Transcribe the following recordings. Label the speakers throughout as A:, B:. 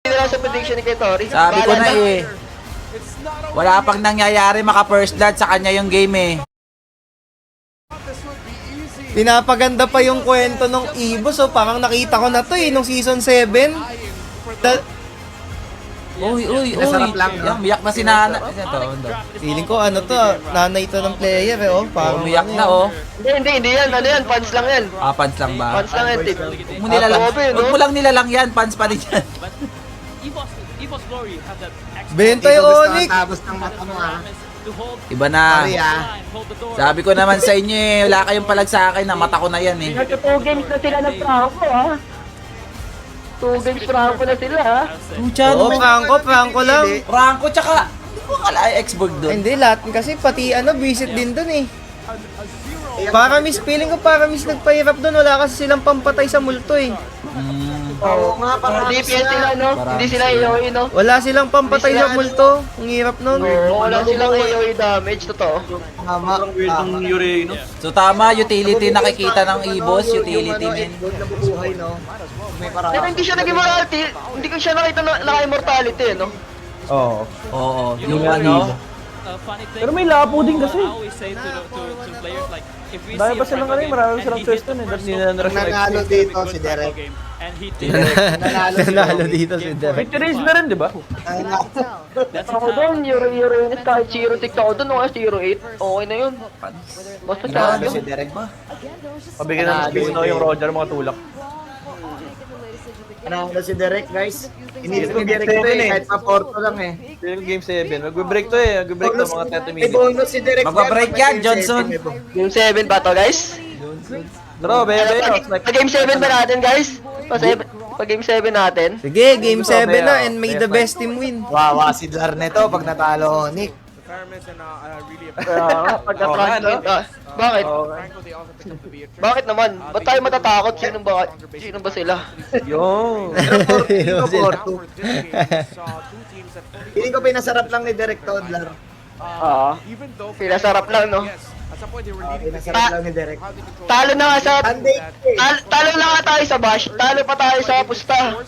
A: nila sa prediction ni kay Tori.
B: Sabi ko na eh. Wala pang nangyayari, maka first blood sa kanya yung game eh.
C: Pinapaganda pa yung kwento ng Evo, so parang nakita ko na to eh, nung season 7.
B: Uy.
D: Nasarap lang, no?
B: Yan, biyak na si Nana. Ito.
C: Feeling ko ano to, nanay to ng player eh, oh. Parang
B: Umiyak na oh.
A: Hindi yan. Ano yan? Fans lang yan.
B: Pants lang ba?
A: Fans lang yan, tip.
B: Huwag mo nilalang. Huwag mo lang nilalang yan, pants pa rin yan.
C: Benta yung Onyx.
D: Tapos ng mata mo, ha?
B: Iba na.
D: Sorry, ha?
B: Sabi ko naman sa inyo eh, wala kayong palag sa akin, mata ko na yan eh.
A: Nagka 2 games na sila ng Franco, ha? 2 games Franco na sila, ha?
C: Oo, Franco lang.
B: Franco tsaka, hindi ko akala ay Xbox doon.
C: Hindi, lahat kasi pati visit din dun eh. Paramis, feeling ko Paramis nagpahirap dun, wala kasi silang pampatay sa multo eh.
D: Oo nga, parang
A: DPS sila, no? Hindi sila AOE, no?
C: Wala silang pampatay sa multo, ang hirap nun.
A: Wala silang AOE damage, totoo.
D: tama.
B: So tama, utility nakikita ng Evos, utility min.
D: Doon nabubuhay, no? May parang.
A: Pero hindi siya nag-immortality, hindi ko siya nakita na naka-immortality, no?
C: Oo.
B: Oo, yung ano.
E: Pero may lapo din kasi. Dahil ba silang ano, marami silang twist nun eh. Dahil ninanara sa
D: Nanalo dito si Derek.
C: Nanalo dito si Derek.
E: Victories na rin, di ba?
A: Ako doon, Euro unit, kahit 0 tick ako doon, o 0-8, okay na yun. Basta
D: Nanalo
A: sa
D: si Derek.
E: Pabigyan ng space na yung Roger, mga tulak.
D: Nanalo si Derek, guys. Inilip ko Derek to eh, kahit pa-porto lang eh.
E: Feeling game 7. Mag-break to eh. Mag-break to mga 30
D: May
E: minutes.
D: bonus si Derek.
B: Magbabreak yan, Johnson.
A: Game 7 ba to, guys?
E: Tara, bebe.
A: Pa-game 7 ba natin, guys? Pa-game 7 natin?
C: Sige, game 7 na and may the best team win.
D: Wawa si Dlar neto pag natalo, Nick.
A: Pagka-trans
E: no?
A: Bakit? Bakit naman? Ba't tayo matatakot? Sino ba sila?
E: Yo.
D: Pero 4-2. Feeling ko pinasarap lang ni Derek to, Dlar.
A: Pinasarap lang, no?
D: Pinasarap lang ni Derek.
A: Talo na nga sa...
D: Sunday.
A: Talo na nga tayo sa bash. Talo pa tayo sa pusta.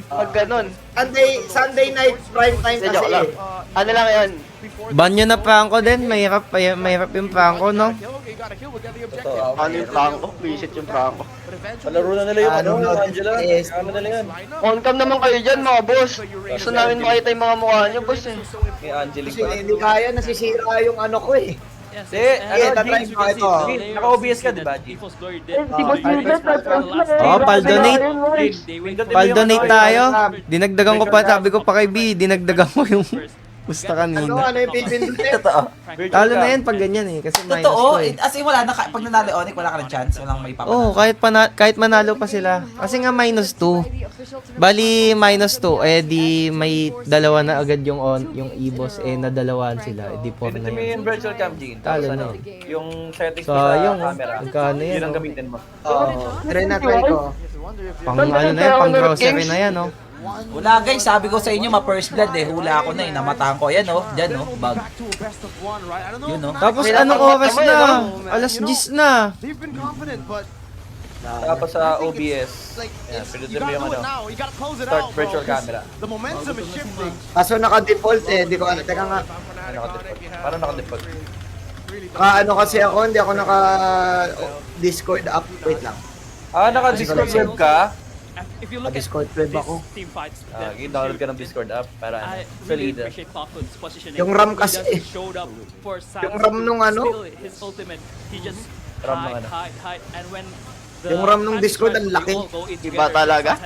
A: Pag ganun.
D: Sunday night prime time
A: Hindi,
D: kasi
A: joke lang.
D: eh.
A: Ano lang yan?
C: Banyo na Franco din, mahirap yung Franco, no?
A: Ano yung Franco? Visit yung Franco.
E: Palaro na nila yung ano, Angela.
D: Yes.
E: Ano na nila yan?
A: On-cam naman kayo dyan, mga boss. Gusto namin makita yung mga mukha nyo, boss eh.
E: May Angelic
D: Kasi
E: pa.
D: hindi kaya, nasisira yung ano ko eh. tatry ko ito.
E: Naka-OBS ka, di ba, G?
A: Si Boss Gilbert, nag-post lang eh.
C: Oh, pal-donate.
A: Grabe,
C: Pal-donate tayo. Dinagdagan ko pa, sabi ko pa kay B, dinagdagan ko yung pusta kanina.
D: Ano yung pipindutin?
C: Talo na yan pag ganyan eh, kasi minus
B: Totoo,
C: ko eh.
B: as in wala na, pag nanalo Onyx, wala ka ng chance, walang may
C: Oo, kahit manalo pa sila. Kasi nga minus 2. Bali minus 2, eh di may dalawa na agad yung Evos, eh nadalawan sila, eh di 4 na
E: Pinutin mo
C: yun.
E: yung virtual cam, G.
C: Talo
E: Tapos
C: na.
E: ano, yung settings
C: So,
E: mo sa
C: yung
E: camera.
C: magkano yan,
E: Yun ang
C: oh.
E: gamitin mo.
D: Oo, try ko.
C: Pang ano na yan, pang grocery na yan, oh.
B: Wala guys, sabi ko sa inyo, ma-first blood eh, hula ako na eh, namatahan ko. Ayan oh, dyan oh, bag. Yun oh.
C: Tapos anong oras na? Alas 10 na.
E: Tapos sa OBS, yan, pinutin mo yung ano, start virtual camera.
D: Kaso naka-default eh, di ko ano. Teka nga,
E: Ano, naka-default. Parang naka-default.
D: ano kasi ako, hindi ako naka-Discord app. Wait lang.
E: Naka-Discord web ka?
D: Naka-Discord web ako.
E: Download ka ng Discord app para solida.
D: Yung RAM kasi eh. Yung RAM nung ano?
E: RAM ng ano.
D: Yung RAM nung Discord, ang laki.
A: Iba talaga.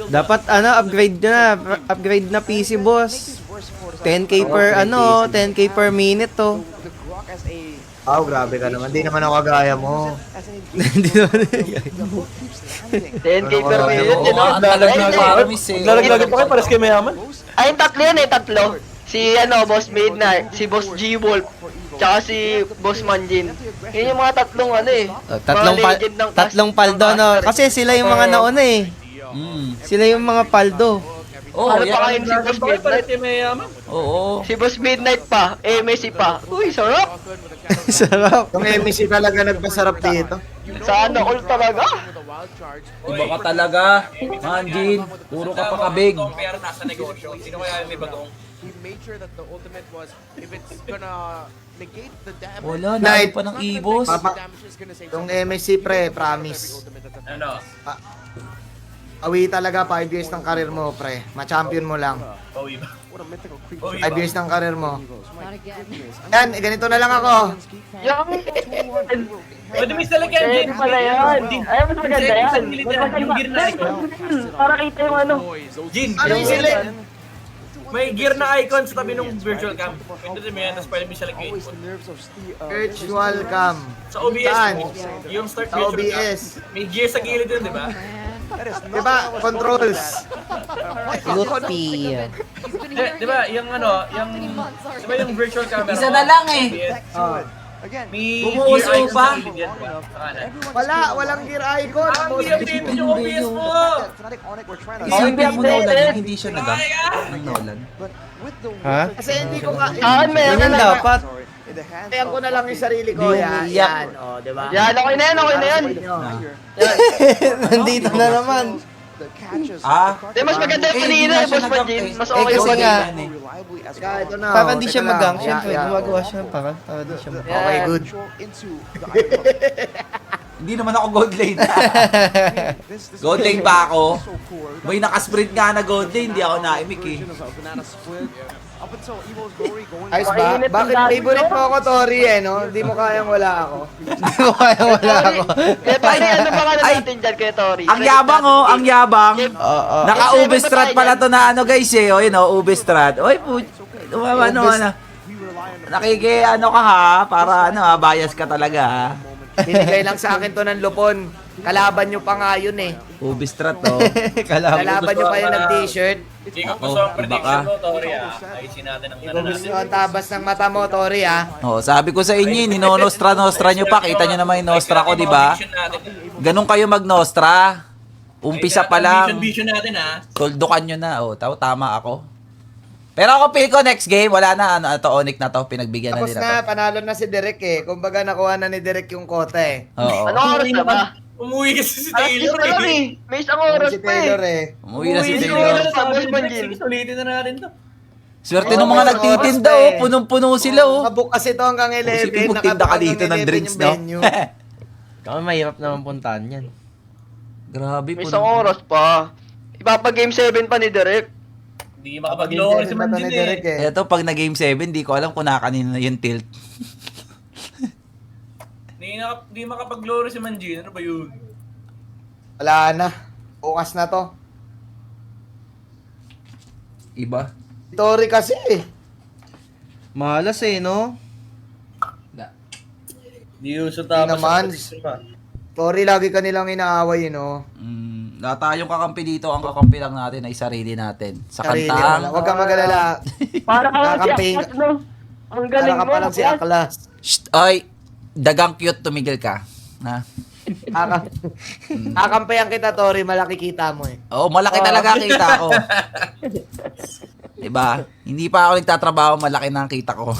C: Dapat upgrade na PC boss. 10k per 10k per minute to.
D: Grabe ka naman. Di naman ako kagaya mo.
C: Hindi naman.
A: 10k per minute,
B: Oo,
A: yun know?
B: ang talag na Paramis eh.
E: Lalaglagan pa kayo, pares kayo mayaman.
A: Ay, tatlo yan eh, tatlo. Si Boss Midnight, si Boss G-Wolf, tsaka si Boss Manjin. Yun yung mga tatlong ano eh. Mga legend ng
C: Tatlong paldo, no? Kasi sila yung mga nauna eh. Sila yung mga paldo.
B: Oh,
A: Ano pa
B: yan.
A: kayo si Boss
E: Pares
A: Midnight?
E: kayo mayaman.
B: Oo.
A: Si Boss Midnight pa, Messi pa. Uy, sarap!
C: Sarap.
D: Yung MEC talaga nagpasarap dito.
A: Sana all talaga.
B: Iba ka talaga, Manjin. Puro ka pa kabig.
E: Pero nasa negosyo. Sino kaya yung may bagong?
F: He made sure that the ultimate was, if it's gonna negate the damage,
B: Wala,
D: Night.
B: lalo pa ng ibos.
D: Papa-
F: the damage is gonna save
D: Yung
F: something.
D: MSC pre, promise.
E: Ano?
D: Awi talaga 5 years ng karir mo, pre. Ma-champion mo lang.
E: Oh, iba.
F: What a mythical creature.
E: Oh,
D: 5
E: iba.
D: years ng karir mo.
G: Not again.
D: Yan, ganito na lang ako.
A: Yung...
E: Pwede may select yan, Jin.
A: pala yan. Ay, mas maganda yan.
E: Yung gear na icon.
A: Para kita yung ano.
E: Jin,
D: Ano yung select?
E: may gear na icon sa tabi ng virtual cam. Pwede mo yan, tapos pwede mo select yung
F: Always
E: icon.
F: the nerves of steel.
D: Virtual cam.
E: Sa OBS
D: Saan?
E: mo, yung start
D: Sa
E: virtual
D: OBS.
E: cam, may gear sa gilid yun, di ba?
D: Diba? Controls.
C: Luti.
E: Di ba, yung ano, yung... Di ba yung virtual camera
B: Isa
E: mo,
B: na lang eh.
E: OBS,
D: Oh.
E: may
B: Bumuuso
E: gear icon
B: pa.
E: sa gilid yan, di ba? Sa kanan.
D: Walang gear icon.
E: Ah, hindi update yung OBS mo!
F: Fnatic Onyx were trying to
B: Isipin mo Nolan, yung hindi siya nag ng Nolan.
F: but with the
C: Ha?
D: Kasi hindi ko nga...
A: Saan meron
C: Ganyan
A: na?
C: dapat.
F: in the hands
D: Kaya ko na lang yung sarili ko.
C: Hindi
D: Yan,
C: umiiyak.
D: yan. O, diba?
A: Yan, okay na yan, okay na yan.
C: Nandito na naman.
F: the catches
B: Ah.
A: Di, mas maganda yung
B: Eh,
A: kanina
B: hindi na
A: eh,
B: siya
A: Boss
B: nag-up
A: Manjin.
B: eh.
A: Mas
C: Eh,
A: okay yung
C: kasi
A: kanina.
C: nga,
F: reliably as
D: Kaya ito na.
C: Para hindi siya
D: teka lang.
C: magang,
D: Yeah,
C: syempre,
D: yeah.
C: gumagawa siya ng para. Para hindi siya magang.
D: Okay, good.
F: control into the icon.
B: Hindi naman ako gold lane.
F: This
B: Gold lane pa ako.
F: so cool.
B: May nakasprint nga na gold lane, hindi ako naimik eh.
F: Version of a banana split. Up until Evo's glory going
D: Ayos
F: back.
D: ba?
A: Mainit ang
D: Bakit
A: dati,
D: favorite
A: no?
D: mo ako, Tori, eh, no? Hindi mo kayang wala ako.
C: Hindi ko kaya wala ako.
A: Kaya pare, ano pa ka na
B: Ay.
A: natin dyan kay Tori?
B: Ang yabang oh, ang yabang.
C: Oo.
B: Naka-ube strat pala to na ano guys eh. O yun oh, ube strat. Oy, ano.
F: We rely on the
B: Nakiki ano ka ha, para ano ha, bias ka talaga ha.
D: Binigay lang sa akin to ng lupon. Kalaban nyo pa nga yun eh.
B: Ube strat to.
C: Kalaban.
D: Kalaban nyo pa yun ng t-shirt.
E: Hindi ko
B: Oh,
E: gusto ang
B: iba
E: prediction
B: ka.
E: mo, Tori, ah. Ayusin natin ang
D: Kung
E: ano
D: gusto
E: natin.
D: ang tabas ng mata mo, Tori, ah.
B: Oh, sabi ko sa inyo, ninonostra nyo pa. Kita nyo naman yung nostra ko, di ba? Ganun kayo mag-nostra. Umpisa pa lang.
E: Vision natin, ha?
B: Tuldukan nyo na. Oh, tama ako. Pero ako feel ko next game, wala na. Ano, ito, Onyx na to. Pinagbigyan na
D: Tapos
B: nila
D: na,
B: to.
D: panalo na si Derek eh. Kumbaga nakuha na ni Derek yung kota eh.
B: Oo.
A: Anong oras na ba?
E: Umuwi kasi si
A: Alas 10
E: Taylor,
A: na lang
E: eh.
A: eh. May isang oras
D: Si
A: pa eh.
D: Taylor eh.
B: Umuwi na si
A: Umuwi
B: Taylor.
A: na sa Boss Manjin.
E: Ulitin na natin to.
B: Swerte
D: Oo,
B: ng mga
D: oras
B: nagtitinda,
D: pa
B: oh.
D: eh.
B: Punong-puno sila, oh.
D: Nakabook kasi to hanggang 11.
B: Sige, magtinda ka
D: Nakabook
B: dito ng
D: hanggang 11
B: drinks,
D: yung
B: no?
D: venue.
C: Kami mahirap naman puntahan yan.
B: Grabe,
A: May isang oras pa. Ipapa-game 7 pa ni Derek.
E: Hindi
D: Pag-game
E: makapag-lower si
D: na to ni
E: Manjin,
D: Derek
E: eh.
D: eh.
B: Eto, pag na game 7, di ko alam kung nakakanino na yung tilt.
E: Hindi makapag-lower si Manjin. Ano ba yun?
D: Wala na. Bukas na to.
B: Iba.
D: Si Tori kasi eh.
C: Malas eh, no?
E: Hindi yun sa tapos.
D: naman. Tori lagi kanilang inaaway, you know.
B: Lahat tayong kakampi dito, ang kakampi lang natin ay sarili natin. Sa
D: Sarili
B: kantang.
D: mo lang. Huwag kang magalala.
A: Para ka lang si
D: Kakamping.
A: Aklas, no? Ang
D: Para
A: galing
D: ka
A: mo.
D: pa lang si
A: Aklas.
D: Aklas.
B: Shh, ay, dagang cute, tumigil ka. Ha?
D: Kakampayan kita, Tori. Malaki kita mo eh.
B: Oo, malaki talaga kita ko. Diba? Hindi pa ako nagtatrabaho, malaki na ang kita ko.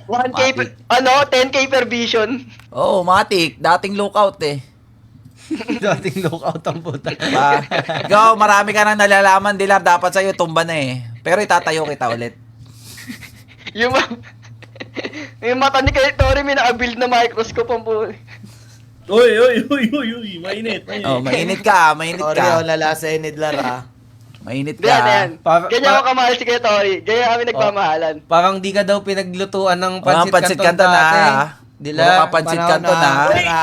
A: 1K per, 10K per vision.
B: Oo, matik. Dating lookout eh.
C: Dating lookout ang puta.
B: Diba? Ikaw, marami ka nang nalalaman, Dilar. Dapat sa'yo, tumba na eh. Pero itatayo kita ulit.
A: Yung, yung mata ni kay Tori, may naka-build na microscope ang po.
E: Uy. Mainit.
B: Oh, mainit ka, mainit
D: Tori, oh,
B: ka.
D: lalasa ni Nidlar ah.
B: Mainit
A: Ganyan, yan.
B: ka.
A: Ganyan ako kamahal si kay Tori. Ganyan kami nagmamahalan.
C: Parang di ka daw pinaglutuan ng
B: Walang
C: pansit
B: pansit
C: canton
B: canton
C: dati.
B: na.
C: Dila.
B: Wala ka pansit
D: Panahon
B: canton
D: na.
B: na.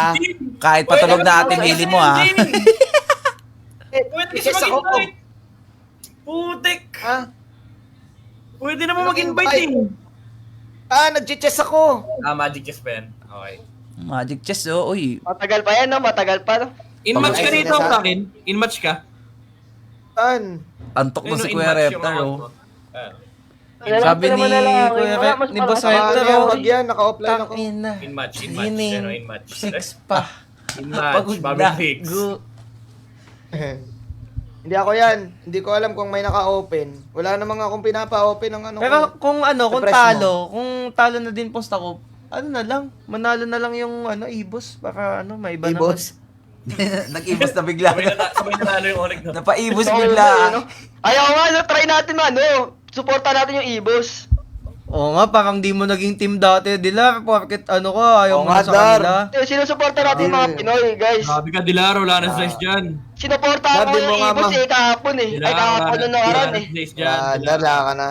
B: Kahit patulog na ating hili mo ha.
E: Pwede kasi
D: Isa ko.
E: mag-invite. Putik.
D: Ha?
E: Pwede naman mag-invite eh.
D: Nag-chess ako.
E: Magic Chess Pen. Okay.
B: Magic chess oh, uy.
A: Matagal pa yan, no? Matagal pa, no?
E: In-match ka
D: Ay,
E: dito
D: sinasa-
E: sa akin? In-match ka?
D: Saan?
B: Antok na si
E: Ayun,
B: Kuya
E: in-match yung
B: Raptor
E: account
B: oh.
E: mo. Ah.
C: Sabi ni Kuya Rep, ni Boss Raptor,
D: Yan,
C: oh.
D: wag yan. Naka-offline ako.
C: Tangin na.
E: In-match.
C: Sining.
E: Pero in-match.
C: Six pa.
E: In-match.
C: Pagod
E: Bobby
C: na.
E: Fix.
D: Hindi ako yan. Hindi ko alam kung may naka-open. Wala namang akong pinapa-open ng ano.
C: Pero kung ano, kung
D: Refresh mo.
C: talo na din post ako, ano na lang, manalo na lang yung Ibos, baka may iba
D: Ibos.
B: Nag-ibos na bigla.
E: Sabay nanalo yung Onyx, no?
B: Napaibos
A: So,
B: bigla.
A: Ayaw nga, try natin supportan natin yung Ibos.
C: Oo nga, parang di mo naging team dati, Dilar, porket ayaw
D: Oo
C: mo
D: nga,
C: na sa
D: Dar.
C: kanila.
A: Sinusuporta natin yung mga Pinoy, guys.
E: Grabe ka, Dilar. Wala na slice dyan.
A: Sinuporta ko
D: Sabi mo
A: yung
D: nga,
A: Ibos
D: ma.
A: kahapon eh. Ay, kahapon nung nakaraan eh.
E: slice dyan.
D: Wala ka na.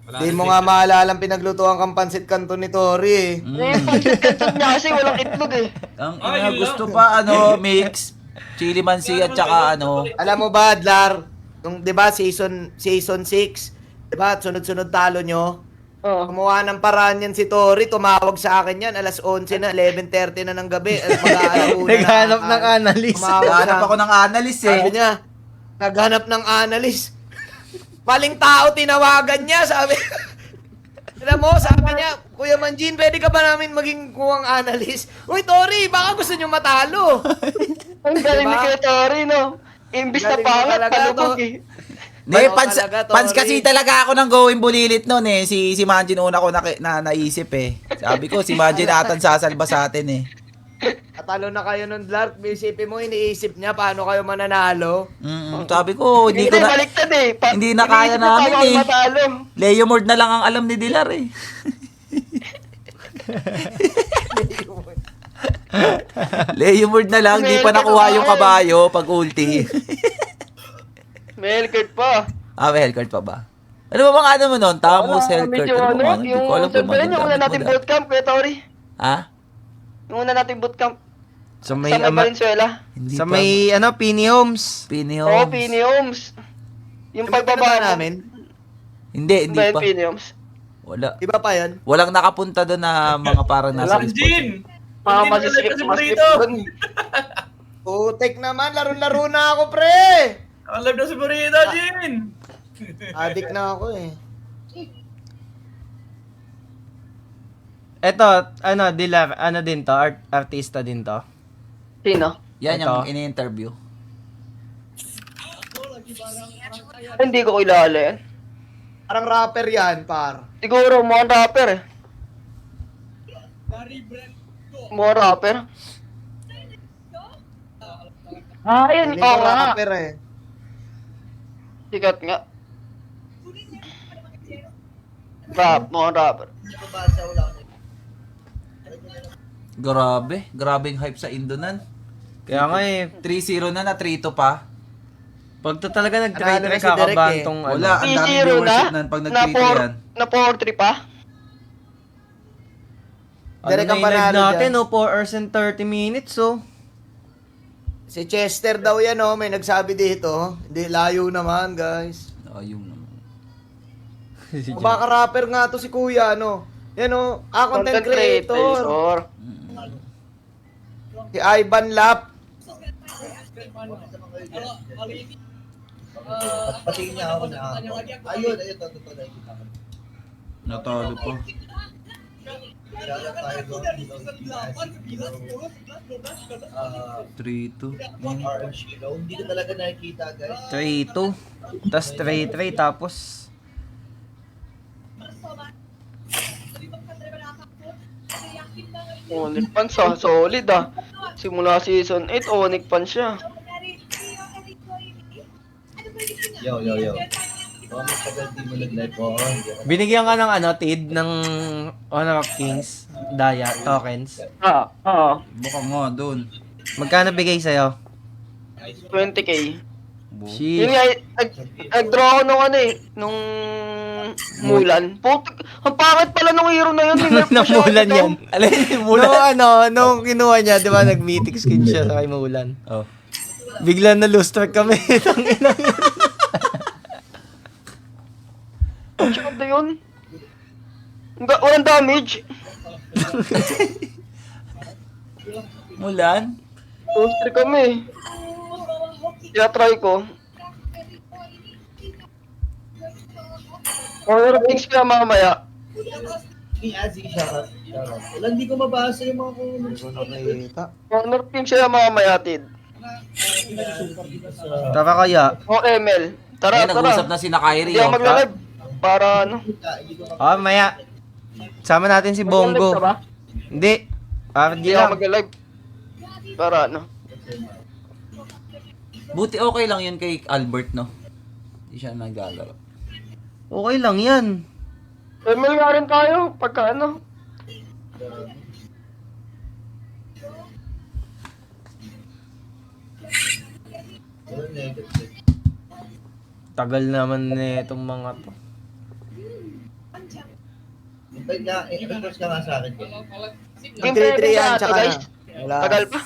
D: Di mo nga maalala ang pinaglutuan kang pansit kanto ni Tori eh.
A: Yung pancit-canton niya kasi walang itlog eh.
B: Ang ina, gusto pa, mix. Chili mansi at saka
D: Alam mo ba, Adlar, nung 'di ba season 6, 'di ba, sunod-sunod talo nyo.
A: Oo.
D: Gumawa ng paraan yan si Tori, tumawag sa akin yan, alas 11 na, 11:30 na ng gabi. At mag-aalauna na.
C: Naghanap ng analyst.
D: Tumawag
B: Hanap
D: na.
B: ako ng analyst eh.
D: Sabi niya, naghanap ng analyst. Maling tao tinawagan niya, sabi. Alam mo, sabi niya, Kuya Manjin, pwede ka ba namin maging kuwang analyst? Uy, Tori, baka gusto niyo matalo.
A: Ang galing ni
D: Diba?
A: Kuya Tori, no? Imbis na
D: Galing mo
A: pangat,
D: talaga,
A: palubog
D: no?
A: eh.
B: Hindi,
D: Oo,
B: pans,
D: talaga, Tori.
B: pans kasi talaga ako ng going bulilit noon eh. Si Manjin una ko naisip eh. Sabi ko, si Manjin atan sasalba sa atin eh.
D: Atalo na kayo ng Lark, isipin mo, iniisip niya paano kayo mananalo.
B: Sabi ko, hindi ko na...
A: baliktad eh.
B: hindi na kaya
A: iniisip mo
B: namin
A: paano ako
B: eh.
A: matalo.
B: Leomord na lang ang alam ni Dilar eh. Leomord na lang, di pa nakuha yung kabayo pag ulti.
A: May Hellcurt pa.
B: May Hellcurt pa ba? Ano ba bang mo nun? Tamos, Hellcurt.
A: Medyo
B: Ano ba? Hindi
A: yung
B: ko alam kung
A: sabihin yung una natin bootcamp, Kuya Tori.
B: Ha?
A: Yung una natin bootcamp
C: Sa
A: sa
C: may,
A: may Valenzuela.
B: Hindi
C: sa
B: pa.
C: may, Pini Homes.
B: Pini
A: Oo,
B: Homes.
A: Pini Homes. Yung
D: Yung pagbaba
A: pagbaba
D: namin,
B: Hindi
A: Ba
B: pa.
A: yung Pini Homes?
B: Wala.
D: iba pa yan.
B: Walang nakapunta doon na mga parang nasa resort.
E: Manjin!
A: Mga
E: Manjin,
A: masisikip
E: nalagay
A: mas
E: si Burrito.
D: Putek naman, laro-laro na ako, pre!
E: Ang live na si Burrito, Jin!
D: Adik na ako eh.
C: Eto, Dilar, din to, artista din to.
A: Sino?
B: Yan
C: Ito.
B: yung ini-interview.
A: Hindi ko kilala yan.
D: Parang rapper yan, par.
A: Siguro, mukhang rapper eh. Mukhang rapper. Yun.
D: Hindi
A: Oo
D: ko
A: nga.
D: rapper eh.
A: Sikat nga. Mukhang rapper.
B: Grabe yung hype sa Indonan.
C: Kaya nga eh,
B: 3-0 na 3-2 pa.
C: pag to talaga
D: Nanalo
C: nag-try
D: na si Derek
C: kakabahan
D: eh.
C: tong
B: Wala, ang daming
A: 3-0 na?
B: viewership nan pag
A: Na
B: nag-3-2 yan.
A: 4-3 pa?
D: Derek ang
C: na yung live
D: panalo
C: natin,
D: dyan.
C: 4 hours and 30 minutes,
D: Si Chester daw yan, oh. May nagsabi dito. Hindi, layo naman, guys.
B: Ayun naman.
D: Baka rapper nga to si Kuya, ano. Yan, oh. Content creator. Si Ivan Lap.
B: Natalo pa. Three-two.
C: 3-2. Tapos 3-3, tapos...
A: Onyx Pan siya. Solid ah. Simula season 8, Onyx Pan siya.
G: Yo. Matagal di mo nag-live ko.
C: Binigyan ka ng Tid, ng Honor of Kings, Daya, tokens.
A: Oo.
B: Baka nga doon.
C: Magkano bigay sa'yo?
A: 20k. Yun
C: Sheesh.
A: nga, nag-draw ako nung nung Mulan. Putik, ang pangit pala nung hero na yun.
C: Namulan yan.
B: Alin,
C: Nung kinuha niya, di ba, nag-mythic skin siya sa kay Mulan.
B: Oh.
C: Bigla na lose track kami. Tangina.
A: Ang chikot na yun. Walang damage.
B: Mulan?
A: Poster kami. Kaya try ko. Honor of Kings kaya mamaya.
G: Ni Azzy, shoutout. Wala, hindi ko mabasa yung mga comments.
A: Honor of Kings kaya mamaya, Tid.
C: Tara kaya.
A: O ML. Tara,
B: Eh, nag-usap na si Kyrie.
A: Hindi ako
B: Oh.
A: magla-live. Para ano.
C: Maya. Sama natin si
A: Magla-live
C: Bongo.
A: ka ba?
C: Hindi. RG
A: Hindi ako
C: lang.
A: mag-live. Para ano.
B: Buti okay lang yun kay Albert, no? Hindi siya naglalaro.
C: Okay lang yan.
A: ML nga rin tayo, pagka ano.
G: Walang negative.
C: Tagal naman na itong mga to.
G: Hintay nga, request ka nga sa akin.
A: Game
D: 3-3
A: 7
D: yan,
A: na
D: tsaka
A: guys.
D: na. Wala.
A: Tagal pa.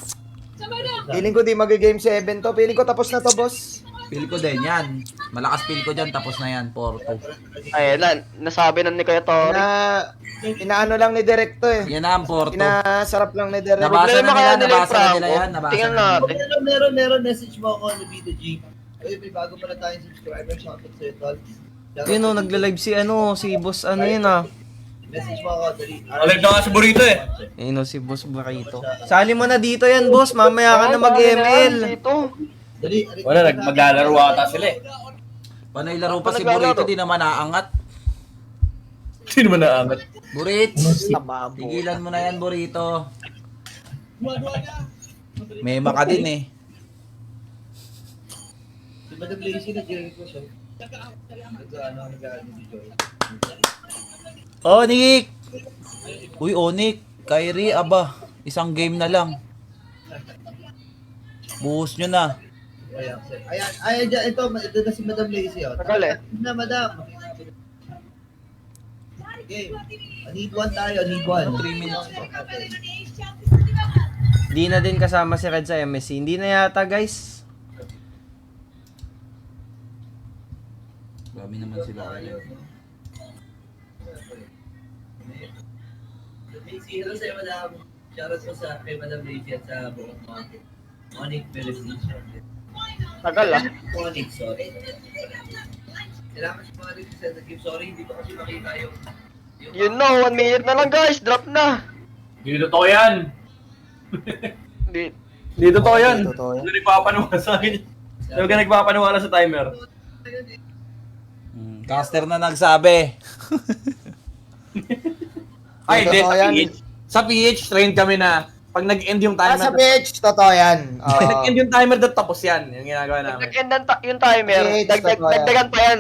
D: Feeling ko di mag-game 7 to. Feeling ko tapos na to, boss.
B: Feel ko din yan. Malakas feel ko dyan, tapos na yan, 4-2.
A: Ayun na, nasabi na ni Kuya Tori.
D: Inaano lang ni Direk to eh.
B: Yan na ang 4-2.
D: Inasarap lang ni Direk.
B: Nabasa
A: Problema
B: na
A: kaya
B: nila,
A: nila yung
B: nabasa na nila
A: Franco.
B: yan, nabasa
A: Tingnan
B: na nila.
A: natin.
G: Meron, message mo ako ni Vito G. Ay, may bago pala tayong subscriber, shoutout sa'yo, tol.
C: Yun o, nagla-live si boss ano yun ah.
G: Message mo ako, dali.
E: Alive na nga si Burrito eh.
C: Yun o, si boss Burrito. Sali mo na dito yan boss, mamaya ka na mag-ML.
A: Dito.
G: Dali,
E: Wala, maglalaro ata sila eh.
B: Panay laro pa si
A: Naglalaro.
B: Burrito, di naman naangat.
E: Sino man naangat?
B: Burits,
D: Tababo.
B: tigilan mo na yan, Burrito. Mema ka din eh.
G: Si Madam Lazy nag-request siya. Nag-ano si Joy.
B: Onik! Uy, Onik. Kyrie, aba. Isang game na lang. Buhos nyo na.
G: Ayan, dyan, ito na si Madam Lazy. Oh.
A: Tagal eh.
G: Na, Madam. Okay. Need one tayo, need one.
B: 3 minutes pa.
C: Di na din kasama si Red sa MSC. Hindi na yata guys.
B: Dami naman sila.
G: Lazy, hello sa'yo, Madam. Shoutout po sa kay Madam Lazy at sa buong mga Onyx Felicitation.
A: Tagal ah.
G: Onyx, sorry. Kailangan si mga Lazy sa nag-give sorry, hindi ko kasi makita yung
A: Yun na, 1 minute na lang guys. Drop na.
E: Hindi totoo yan.
A: Di.
E: Hindi totoo yan.
D: Totoo yan.
E: Hindi nagpapaniwala sa akin. Hindi ka nagpapaniwala sa timer.
B: Caster na nagsabi.
E: Ay, hindi.
D: Totoo
E: Sa
D: yan.
E: PH. Sa PH, train kami na. Pag nag-end yung timer,
D: Sa pitch, totoo yan.
E: pag nag-end yung timer, tapos yan. Yung ginagawa namin.
A: Nag-end yung timer.
D: Wait,
A: Dagdagan pa yan.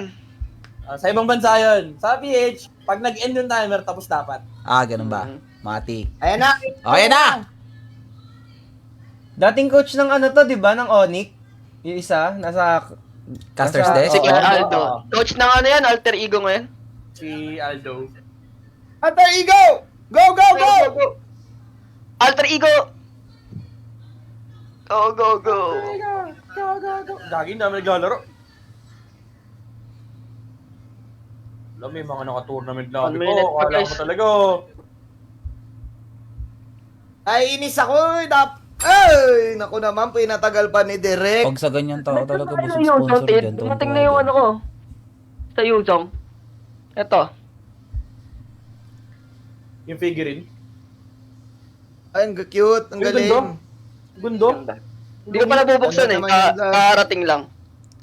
E: Sa ibang bansa yun. Sa PH, pag nag-end yung timer, tapos dapat.
B: Ah, ganun ba? Mati.
D: Ayan na.
B: Oh, yan na!
C: Dating coach ng ano to, di ba? Ng Onyx. Yung isa, nasa...
B: Caster's
C: nasa-
B: Desk?
A: Si
C: Oo.
A: Kuya Aldo.
E: Oo.
A: Coach ng ano yan, alter ego ngayon.
E: Si Aldo.
D: Alter ego! Go, go, go!
A: Alter ego! Go, go, go.
E: Gagi, dami naglalaro. Alam, may mga naka-tournament lang.
A: 1 minute pa,
E: Kala
A: guys.
E: ko talaga.
D: Ay, inis ako. Ay, naku naman, pinatagal pa ni Direk.
B: Pag sa ganyan tao talaga
A: Ano
B: busog
A: yung
B: sponsor
A: Tin?
B: dyan.
A: Dumating na yung ano ko. Sa Yuzong. Ito.
E: Yung figurine.
D: Ay, ang cute, ang
E: Ang
D: galing.
E: ganda. Gundo.
A: Hindi ko pa nabubuksan eh.
D: Ganda naman yun,
A: Karating lang.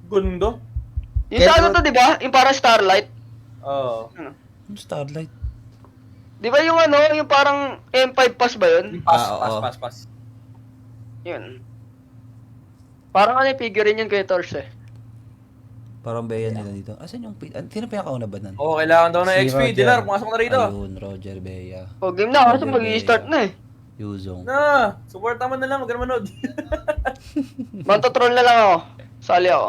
E: Gundo.
A: Yung sa ano to, di ba? Yung parang Starlight.
E: Oo.
B: Starlight.
A: Di ba yung ano, yung parang M5 pass ba yun?
E: Pass.
A: Yun. Parang ano yung figurine yun kay Tors eh.
B: Parang beya nila dito. Asan yung... Sino pa yung kauna ba nun?
E: Oo, kailangan daw ng
C: Si
E: XP.
C: Roger.
E: Dilar, pumasok na rito.
B: Ayun, Roger Beya.
A: O game na, kasi mag-i-start na eh.
B: Yuzong.
E: Na, support naman na lang. Huwag ka naman manood.
A: Mantotroll na lang ako. Sali ako.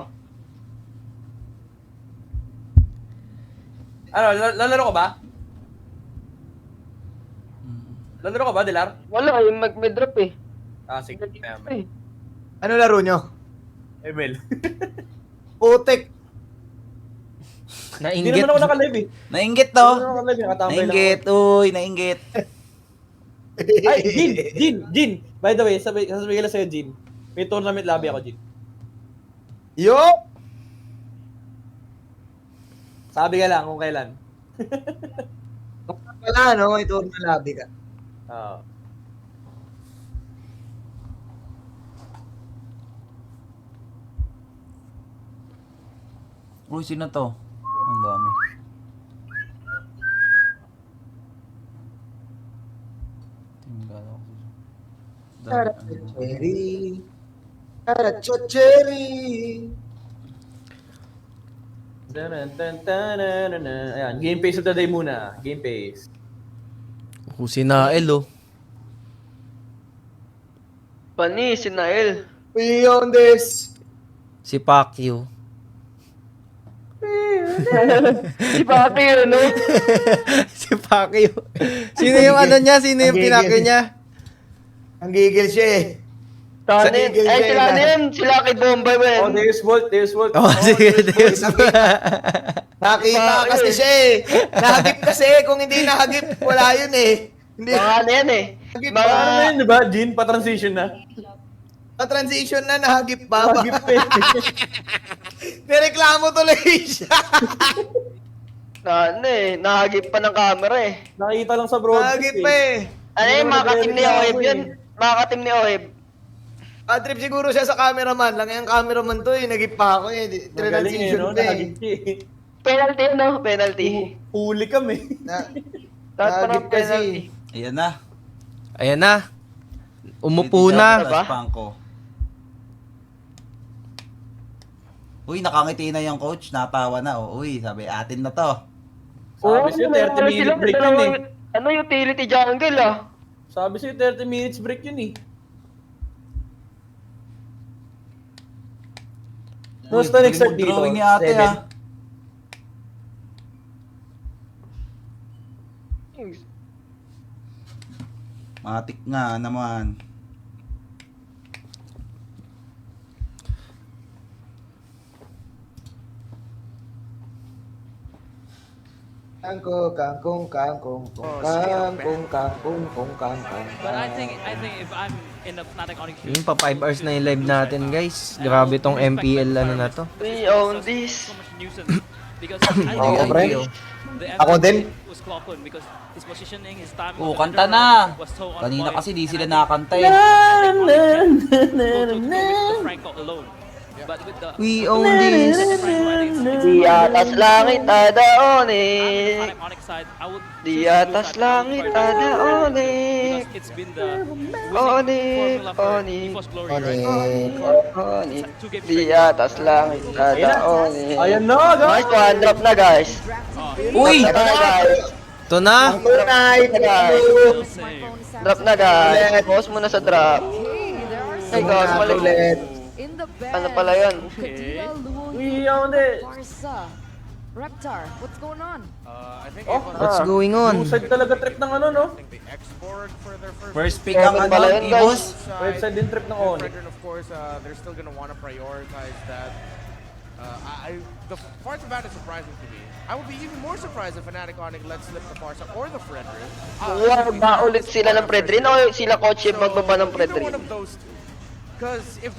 E: Ano, lalaro ka ba? Lalaro ka ba, Dilar?
A: Wala, yung mag-drop eh.
E: Ah, sige.
A: Eh.
D: Ano laro nyo?
E: Emil.
D: Putek.
E: Hindi
C: Nainggit.
E: naman ako naka-live eh.
B: Nainggit
E: Hindi
B: to.
E: naman ako naka-live. Nakatambay lang
B: Nainggit. Uy, nainggit.
E: ako. Ay, Jin. By the way, sasabihin ko lang sa'yo, Jin. May tournament lobby ako, Jin.
D: Yo!
E: Sabi ka lang kung kailan.
D: Wala, no? Ito na labi ka.
E: Oo.
B: Uy, sino to? Ang dami.
D: Cherry. Cherry.
E: Ayan, game pace of the day muna. Game pace.
C: Si Nael, oh.
A: Pani, si Nael.
D: Beyond this.
C: Si Pacquiao.
A: Si Papi yun, no?
C: Si Pacquiao. Sino yung ano niya? Sino yung
D: Ang gigil.
C: pinaki niya?
D: Ang gigil siya eh.
A: Tanin.
D: Eagle
A: Ay, sila
D: Bella.
A: ano yun? Sila kay Bombay,
E: Oh,
A: man.
E: Deus Volt, Deus Volt.
C: Oh, sige. Deus.
D: Nakita kasi siya eh. Nahagip kasi. Kung hindi nahagip, wala yun eh. Hindi.
A: Mga ano yan eh.
D: Nahagip
A: Mga,
E: Ano na yun, di ba? Jin, pa-transition na.
D: transition na, nahagip pa.
E: Hagip eh.
D: Nireklamo tuloy siya.
A: ano eh, nahagip pa ng camera eh.
E: Nakita lang sa broadcast
D: Nahagip pa eh.
A: Ano yun, mga katim ni Oheb yun. Mga katim ni Oheb.
D: Trip siguro siya sa cameraman. Lang yung cameraman to eh. Nagip pa ako eh.
E: Magaling eh,
D: Transition
E: no?
D: pa eh.
E: Nahagip siya eh.
A: Penalty, no? Penalty.
E: Huli kami.
A: Dapat pa
D: Nahagip
A: ng
D: kasi.
A: penalty.
B: Ayan na.
C: Ayan na. Umupo na.
A: Diba?
B: Pangko. Uy, nakangiti na yung coach. Natawa na. Oh. Uy, sabi, atin na to.
E: Sabi siya, 30 minute break yun eh.
A: Ano utility jungle ah?
E: Sabi siya, 30 minutes break yun eh.
B: Uy,
E: Gusto nag-start
B: galing
E: dito.
B: mag-drawing ni ate
E: 7.
B: ah. Matik nga naman.
D: Kangkong, kangkong, kangkong, kangkong, kangkong, kangkong.
H: But I think if I'm in the Fnatic Onyx
C: Yung pa 5 hours na yung live natin, guys. Grabe tong MPL ano na to.
A: We own this.
H: so much nuisance because I
D: Oo,
H: think
D: pre.
H: the
D: Ako din.
H: was Kloppin because his positioning, his timing
B: Oh,
H: of the
B: kanta
H: control
B: na.
H: was so on
B: Kanina
H: point.
B: kasi di sila
H: And I
B: nakakanta eh.
H: think go with Franco alone. But with the
C: We own this.
A: Di atas langit adaonin.
H: Onyx side, I would
A: Di atas langit adaonin.
H: because it's been the
A: Onik,
H: winning formula for
A: onik,
H: EVOS Glory, right?
A: Onik. Di atas langit adaonin.
E: Ayan na,
A: Nice
E: guys!
A: one, drop na guys.
C: Uy!
A: Drop na guys.
C: Ito na.
D: Tunay,
H: Still same.
A: Drop na guys. Pause muna sa drop. Ay guys, mali.
D: ulit.
I: In the bed.
A: Ano pala yun?
H: Okay.
E: We own it!
I: Barca. Reptar, what's going on?
F: I think
E: Oh,
F: Avon
C: What's going on?
E: Usad talaga trip ng ano, no?
F: the export for their
B: First pick ang ano,
A: Pala yun, guys.
B: Ibos.
E: Website din trip ng Onyx.
F: Brethren, of course, they're still gonna want to prioritize that. The parts of that is surprising to me. I would be even more surprised if Fnatic Onyx let slip the Farsa or the Fredrin.
A: Wow, ba ulit sila ng Predrin o sila coach magbaba ng
F: Either
A: Predrin?
F: one of those two. Because if